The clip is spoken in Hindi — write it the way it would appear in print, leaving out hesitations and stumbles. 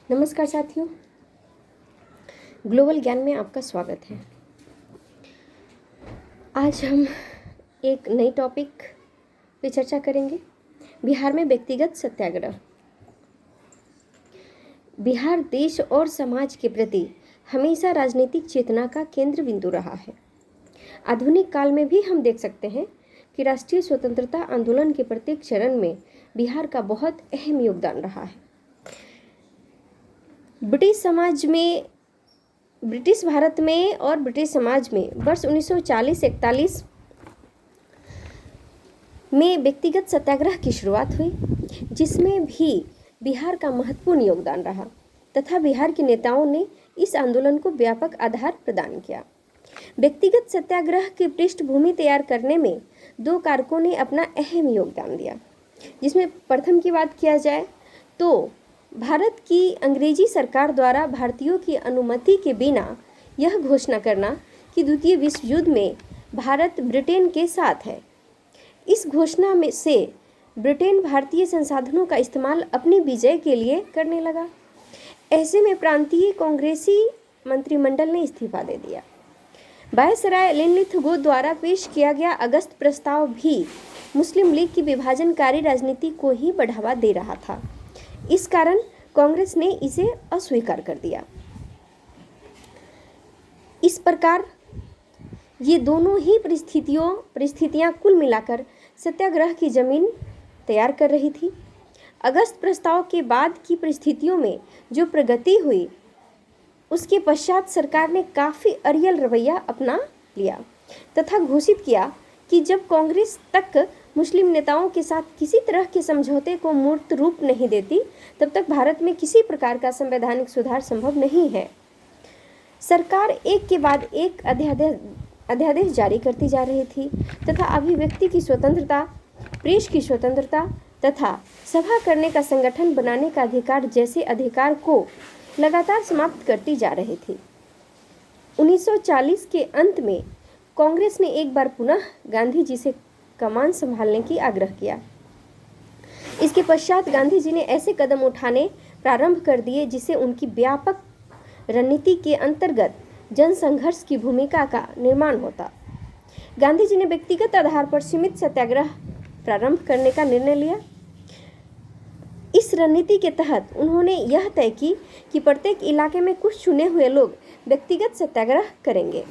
नमस्कार साथियों, ग्लोबल ज्ञान में आपका स्वागत है। आज हम एक नई टॉपिक पे चर्चा करेंगे। बिहार में व्यक्तिगत सत्याग्रह। बिहार देश और समाज के प्रति हमेशा राजनीतिक चेतना का केंद्र बिंदु रहा है। आधुनिक काल में भी हम देख सकते हैं कि राष्ट्रीय स्वतंत्रता आंदोलन के प्रत्येक चरण में बिहार का बहुत अहम योगदान रहा है। ब्रिटिश भारत में और ब्रिटिश समाज में वर्ष 1940-41 में व्यक्तिगत सत्याग्रह की शुरुआत हुई, जिसमें भी बिहार का महत्वपूर्ण योगदान रहा तथा बिहार के नेताओं ने इस आंदोलन को व्यापक आधार प्रदान किया। व्यक्तिगत सत्याग्रह की पृष्ठभूमि तैयार करने में दो कारकों ने अपना अहम योगदान दिया, जिसमें प्रथम की बात किया जाए तो भारत की अंग्रेजी सरकार द्वारा भारतीयों की अनुमति के बिना यह घोषणा करना कि द्वितीय विश्व युद्ध में भारत ब्रिटेन के साथ है। इस घोषणा में से ब्रिटेन भारतीय संसाधनों का इस्तेमाल अपनी विजय के लिए करने लगा। ऐसे में प्रांतीय कांग्रेसी मंत्रिमंडल ने इस्तीफा दे दिया। वायसराय लिनलिथ द्वारा पेश किया गया अगस्त प्रस्ताव भी मुस्लिम लीग की विभाजनकारी राजनीति को ही बढ़ावा दे रहा था। इस कारण कांग्रेस ने इसे अस्वीकार कर दिया। इस प्रकार ये दोनों ही परिस्थितियां कुल मिलाकर सत्याग्रह की जमीन तैयार कर रही थी। अगस्त प्रस्ताव के बाद की परिस्थितियों में जो प्रगति हुई, उसके पश्चात सरकार ने काफ़ी अड़ियल रवैया अपना लिया तथा घोषित किया कि जब कांग्रेस तक मुस्लिम नेताओं के साथ किसी तरह के समझौते को मूर्त रूप नहीं देती, तब तक भारत में किसी प्रकार का संवैधानिक सुधार संभव नहीं है। सरकार एक के बाद एक अध्यादेश जारी करती जा रही थी तथा अभिव्यक्ति की स्वतंत्रता, प्रेस की स्वतंत्रता तथा सभा करने का, संगठन बनाने का अधिकार जैसे अधिकार को लगातार समाप्त करती जा रही थी। 1940 के अंत में कांग्रेस ने एक बार पुनः गांधी जी से कमान संभालने की आग्रह किया। इसके पश्चात गांधी जी ने ऐसे कदम उठाने प्रारंभ कर दिए जिससे उनकी व्यापक रणनीति के अंतर्गत जनसंघर्ष की भूमिका का निर्माण होता। गांधी जी ने व्यक्तिगत आधार पर सीमित सत्याग्रह प्रारंभ करने का निर्णय लिया। इस रणनीति के तहत उन्होंने यह तय की कि प्रत्येक इलाके में कुछ चुने हुए लोग व्यक्तिगत सत्याग्रह करेंगे।